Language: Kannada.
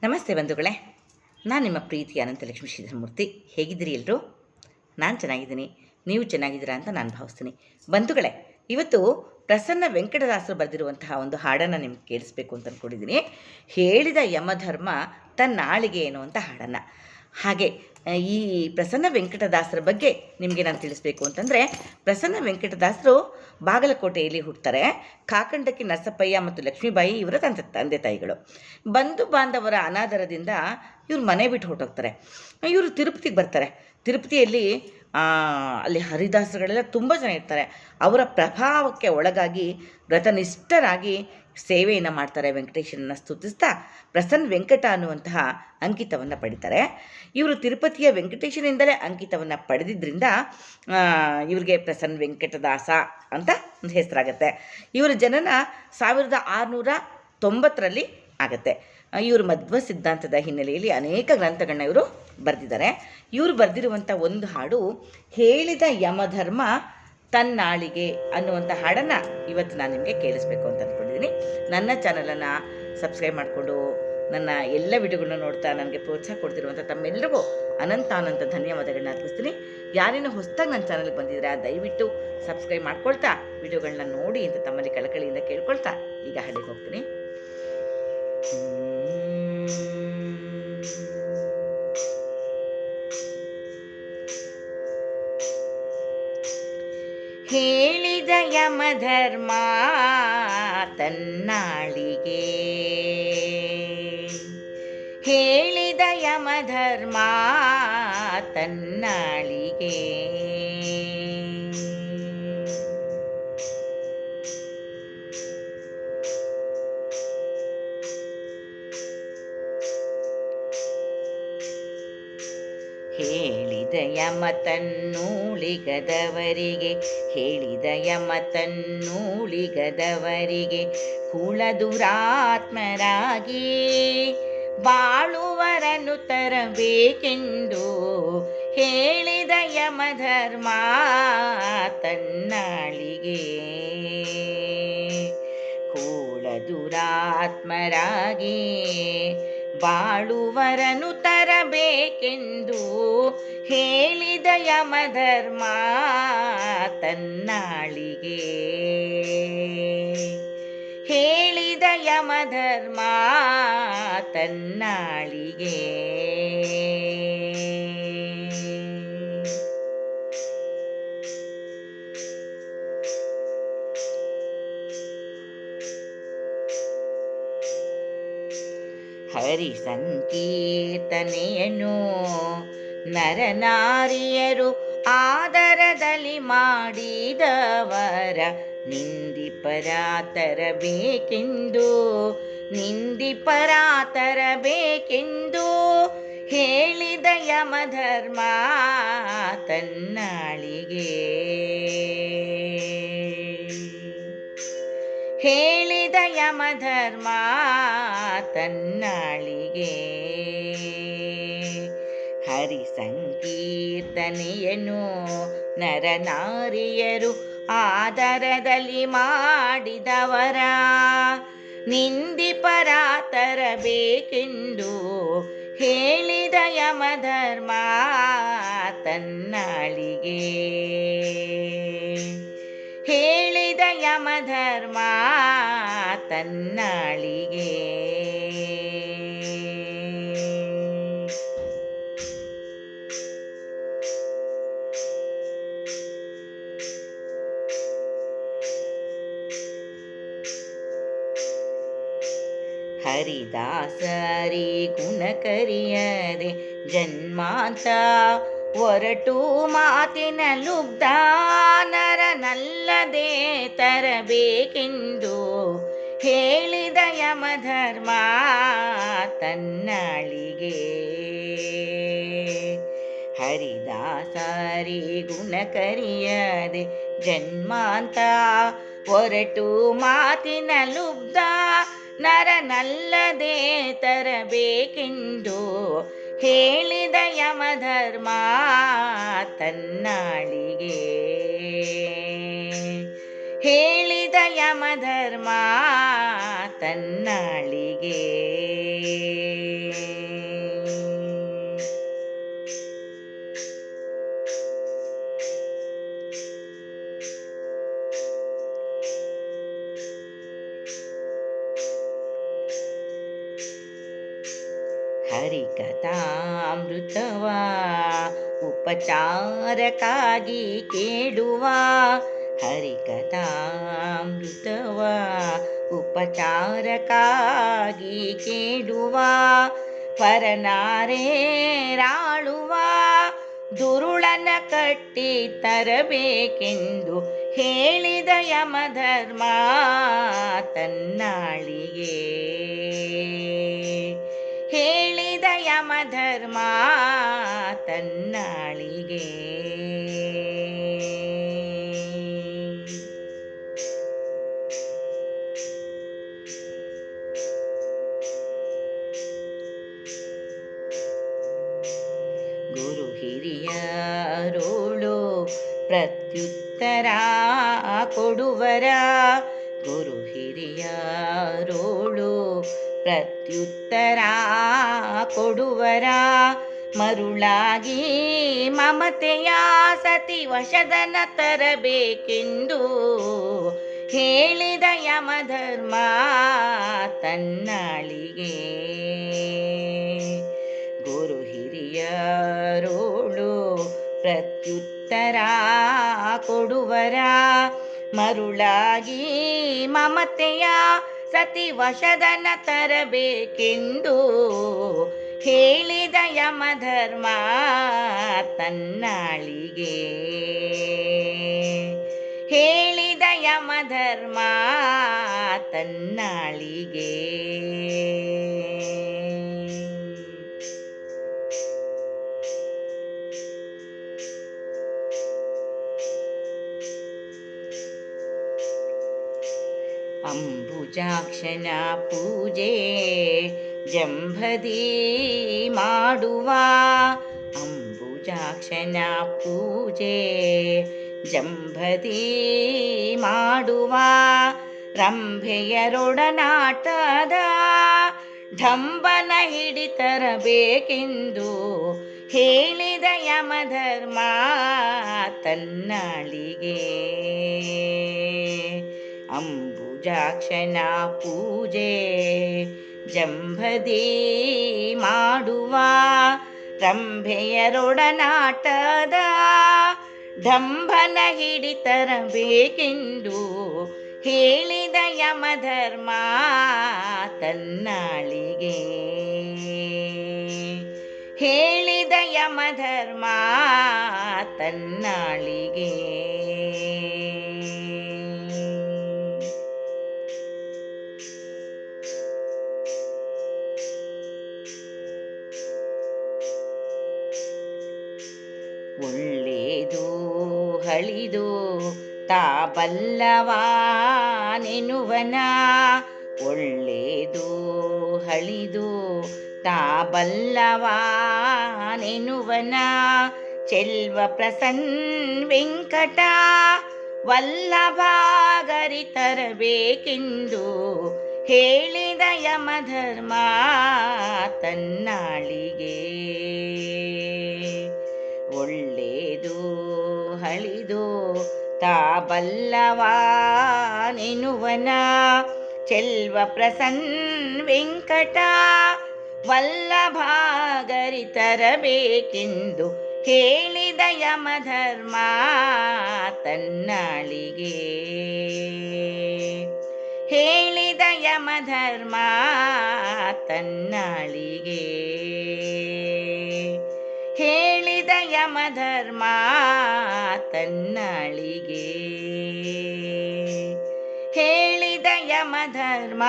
ನಮಸ್ತೆ ಬಂಧುಗಳೇ, ನಾನು ನಿಮ್ಮ ಪ್ರೀತಿಯ ಅನಂತಲಕ್ಷ್ಮಿ ಶ್ರೀಧರಮೂರ್ತಿ. ಹೇಗಿದ್ದೀರಿ ಎಲ್ಲರೂ? ನಾನು ಚೆನ್ನಾಗಿದ್ದೀನಿ, ನೀವು ಚೆನ್ನಾಗಿದ್ದೀರಾ ಅಂತ ನಾನು ಭಾವಿಸ್ತೀನಿ. ಬಂಧುಗಳೇ, ಇವತ್ತು ಪ್ರಸನ್ನ ವೆಂಕಟದಾಸರು ಬರೆದಿರುವಂತಹ ಒಂದು ಹಾಡನ್ನು ನಿಮ್ಗೆ ಕೇಳಿಸ್ಬೇಕು ಅಂತ ಅಂದ್ಕೊಂಡಿದ್ದೀನಿ. ಹೇಳಿದ ಯಮಧರ್ಮ ತನ್ನಾಳಿಗೆ ಎನ್ನುವಂಥ ಹಾಡನ್ನು. ಹಾಗೆ ಈ ಪ್ರಸನ್ನ ವೆಂಕಟದಾಸರ ಬಗ್ಗೆ ನಿಮಗೆ ನಾನು ತಿಳಿಸ್ಬೇಕು ಅಂತಂದರೆ, ಪ್ರಸನ್ನ ವೆಂಕಟದಾಸರು ಬಾಗಲಕೋಟೆಯಲ್ಲಿ ಹುಟ್ಟುತ್ತಾರೆ. ಕಾಕಂಡಕ್ಕಿ ನರಸಪ್ಪಯ್ಯ ಮತ್ತು ಲಕ್ಷ್ಮೀಬಾಯಿ ಇವರ ತಂದೆ ತಾಯಿಗಳು. ಬಂಧು ಬಾಂಧವರ ಅನಾದರದಿಂದ ಇವರು ಮನೆ ಬಿಟ್ಟು ಹೊರಟೋಗ್ತಾರೆ. ಇವರು ತಿರುಪತಿಗೆ ಬರ್ತಾರೆ. ತಿರುಪತಿಯಲ್ಲಿ ಅಲ್ಲಿ ಹರಿದಾಸರುಗಳೆಲ್ಲ ತುಂಬ ಜನ ಇರ್ತಾರೆ. ಅವರ ಪ್ರಭಾವಕ್ಕೆ ಒಳಗಾಗಿ ವ್ರತನಿಷ್ಠರಾಗಿ ಸೇವೆಯನ್ನು ಮಾಡ್ತಾರೆ. ವೆಂಕಟೇಶನನ್ನು ಸ್ತುತಿಸ್ತಾ ಪ್ರಸನ್ನ ವೆಂಕಟ ಅನ್ನುವಂತಹ ಅಂಕಿತವನ್ನು ಪಡಿತಾರೆ. ಇವರು ತಿರುಪತಿಯ ವೆಂಕಟೇಶನಿಂದಲೇ ಅಂಕಿತವನ್ನು ಪಡೆದಿದ್ದರಿಂದ ಇವರಿಗೆ ಪ್ರಸನ್ನ ವೆಂಕಟದಾಸ ಅಂತ ಒಂದು ಹೆಸರಾಗತ್ತೆ. ಇವರ ಜನನ 1690 ಆಗುತ್ತೆ. ಇವರು ಮಧ್ವ ಸಿದ್ಧಾಂತದ ಹಿನ್ನೆಲೆಯಲ್ಲಿ ಅನೇಕ ಗ್ರಂಥಗಳನ್ನ ಇವರು ಬರೆದಿದ್ದಾರೆ. ಇವರು ಬರೆದಿರುವಂಥ ಒಂದು ಹಾಡು ಹೇಳಿದ ಯಮಧರ್ಮ ತನ್ನಾಳಿಗೆ ಅನ್ನುವಂಥ ಹಾಡನ್ನು ಇವತ್ತು ನಾನು ನಿಮಗೆ ಕೇಳಿಸ್ಬೇಕು ಅಂತ ಅಂದ್ಕೊಂಡಿದ್ದೀನಿ. ನನ್ನ ಚಾನಲನ್ನು ಸಬ್ಸ್ಕ್ರೈಬ್ ಮಾಡಿಕೊಂಡು ನನ್ನ ಎಲ್ಲ ವಿಡಿಯೋಗಳನ್ನ ನೋಡ್ತಾ ನನಗೆ ಪ್ರೋತ್ಸಾಹ ಕೊಡ್ತಿರುವಂಥ ತಮ್ಮೆಲ್ಲರಿಗೂ ಅನಂತ ಧನ್ಯವಾದಗಳನ್ನ ಅರ್ಪಿಸ್ತೀನಿ. ಯಾರೇನೋ ಹೊಸದಾಗಿ ನನ್ನ ಚಾನಲ್ಗೆ ಬಂದಿದ್ದೀರಾ, ದಯವಿಟ್ಟು ಸಬ್ಸ್ಕ್ರೈಬ್ ಮಾಡ್ಕೊಳ್ತಾ ವಿಡಿಯೋಗಳನ್ನ ನೋಡಿ ಅಂತ ತಮ್ಮಲ್ಲಿ ಕಳಕಳಿಯಿಂದ ಕೇಳ್ಕೊಳ್ತಾ ಈಗ ಹಾಡಿಗೆ ಹೋಗ್ತೀನಿ. ಹೇಳಿದ ಯಮಧರ್ಮ ತನ್ನಾಳಿಗೆ, ಹೇಳಿದ ಯಮಧರ್ಮ ತನ್ನಾಳಿಗೆ, ಹೇಳಿದ ಯಮ ತನ್ನೂಳಿಗದವರಿಗೆ, ಹೇಳಿದ ಯಮ ತನ್ನೂಳಿಗದವರಿಗೆ ಕುಳದುರಾತ್ಮರಾಗಿ ಬಾಳುವರನ್ನು ತರಬೇಕೆಂದು ಹೇಳಿದ ಯಮಧರ್ಮ ತನ್ನಾಳಿಗೆ, ಕುಳದುರಾತ್ಮರಾಗಿ ಬಾಳುವರನು ತರಬೇಕೆಂದು ಹೇಳಿದ ಯಮಧರ್ಮ ತನ್ನಾಳಿಗೆ, ಹೇಳಿದ ಯಮಧರ್ಮ ತನ್ನಾಳಿಗೆ. ಹರಿ ಸಂಕೀರ್ತನೆಯನ್ನು ನರನಾರಿಯರು ಆದರದಲ್ಲಿ ಮಾಡಿದವರ ನಿಂದಿಪರ ತರಬೇಕೆಂದು, ನಿಂದಿಪರ ತರಬೇಕೆಂದು ಹೇಳಿದ ಯಮಧರ್ಮ ತನ್ನಾಳಿಗೆ, ಹೇಳಿದ ಯಮಧರ್ಮ ತನ್ನಾಳಿಗೆ. ಹರಿ ಸಂಕೀರ್ತನೆಯನ್ನು ನರನಾರಿಯರು ಆದರದಲ್ಲಿ ಮಾಡಿದವರ ನಿಂದಿಪರ ತರಬೇಕೆಂದು ಹೇಳಿದ ಯಮಧರ್ಮ ತನ್ನಾಳಿಗೆ, ಹೇಳಿದ ಯಮಧರ್ಮ ತನ್ನಾಳಿಗೆ. ಹರಿದಾಸರಿ ಗುಣಕರಿಯದೆ ಜನ್ಮಾಂತ ಹೊರಟು ಮಾತಿನ ಲುಬ್ಧ ನರನಲ್ಲದೆ ತರಬೇಕೆಂದು ಹೇಳಿದ ಯಮಧರ್ಮ ತನ್ನಾಳಿಗೆ, ಹರಿದಾಸರಿ ಗುಣಕರಿಯದೆ ಜನ್ಮಾಂತ ಹೊರಟು ಮಾತಿನ ಲುಬ್ಧ ನರನಲ್ಲದೆ ತರಬೇಕೆಂದು ಹೇಳಿದ ಯಮಧರ್ಮ ತನ್ನಾಳಿಗೆ, ಹೇಳಿದ ಯಮಧರ್ಮ ತನ್ನಾಳಿಗೆ. ಹರಿಕಥಾಮೃತವ ಉಪಚಾರಕ್ಕಾಗಿ ಕೇಳುವ, ಹರಿಕಥಾಮೃತವ ಉಪಚಾರಕ್ಕಾಗಿ ಕೇಳುವ, ಪರನಾರೇರಾಳುವ ದುರುಳನ ಕಟ್ಟಿ ತರಬೇಕೆಂದು ಹೇಳಿದ ಯಮಧರ್ಮ ತನ್ನಾಳಿಗೆ, ಹೇಳಿದ ಯಮಧರ್ಮ ತನ್ನಾಳಿಗೆ. ಗುರು ಹಿರಿಯರೋಳು ಪ್ರತ್ಯುತ್ತರ ಕೊಡುವರ, ಗುರು ಹಿರಿಯರೋಳು ಪ್ರತ್ಯುತ್ತರ ಕೊಡುವರ, ಮರುಳಾಗಿ ಮಮತೆಯ ಸತಿ ವಶದನ ತರಬೇಕೆಂದು ಹೇಳಿದ ಯಮಧರ್ಮ ತನ್ನಾಳಿಗೆ, ಗುರು ಹಿರಿಯರೋಳು ಪ್ರತ್ಯುತ್ತರ ಕೊಡುವರ, ಮರುಳಾಗಿ ಮಮತೆಯ ಸತಿ ವಶದನ ತರಬೇಕೆಂದು ಹೇಳಿದ ಯಮಧರ್ಮ ತನ್ನಾಳಿಗೆ, ಹೇಳಿದ ಯಮಧರ್ಮ ತನ್ನಾಳಿಗೆ. ಅಂಬುಜಾಕ್ಷನ ಪೂಜೆ ಜಂಭದಿ ಮಾಡುವ, ಅಂಬುಜಾಕ್ಷನ ಪೂಜೆ ಜಂಭದಿ ಮಾಡುವ, ರಂಭೆಯರೊಡನಾಟದ ಢಂಬನ ಹಿಡಿತರಬೇಕೆಂದು ಹೇಳಿದ ಯಮಧರ್ಮ ತನ್ನಾಳಿಗೆ, ಅಂಬುಜಾಕ್ಷನ ಪೂಜೆ ಜಂಭದಿ ಮಾಡುವ, ರಂಭೆಯರೊಡನಾಟದ ಢಂಬನ ಹಿಡಿತರಬೇಕೆಂದು ಹೇಳಿದ ಯಮಧರ್ಮ ತನ್ನಾಳಿಗೆ, ಹೇಳಿದ ಯಮಧರ್ಮ ತನ್ನಾಳಿಗೆ. ಒಳ್ಳೆಯದು ಹಳಿದು ತಾ ಬಲ್ಲವಾನೆನುವನ, ಒಳ್ಳೆಯದು ಹಳಿದು ತಾ ಬಲ್ಲವಾನೆನುವನ, ಚೆಲ್ವ ಪ್ರಸನ್ ವೆಂಕಟ ವಲ್ಲಭಾಗರಿ ತರಬೇಕೆಂದು ಹೇಳಿದ ಯಮಧರ್ಮ ತನ್ನಾಳಿಗೆ, ಒಳ್ಳೆಯದು ಹಳಿದು ತಾ ಬಲ್ಲವಾನೆನುವನ, ಚೆಲ್ವ ಪ್ರಸನ್ ವೆಂಕಟ ವಲ್ಲಭಾಗರಿ ತರಬೇಕೆಂದು ಹೇಳಿದ ಯಮಧರ್ಮ ತನ್ನಾಳಿಗೆ, ಹೇಳಿದ ಯಮಧರ್ಮ ತನ್ನಾಳಿಗೆ, ಹೇಳಿದ ಯಮಧರ್ಮ ತನ್ನಾಳಿಗೆ, ಹೇಳಿದ ಯಮಧರ್ಮ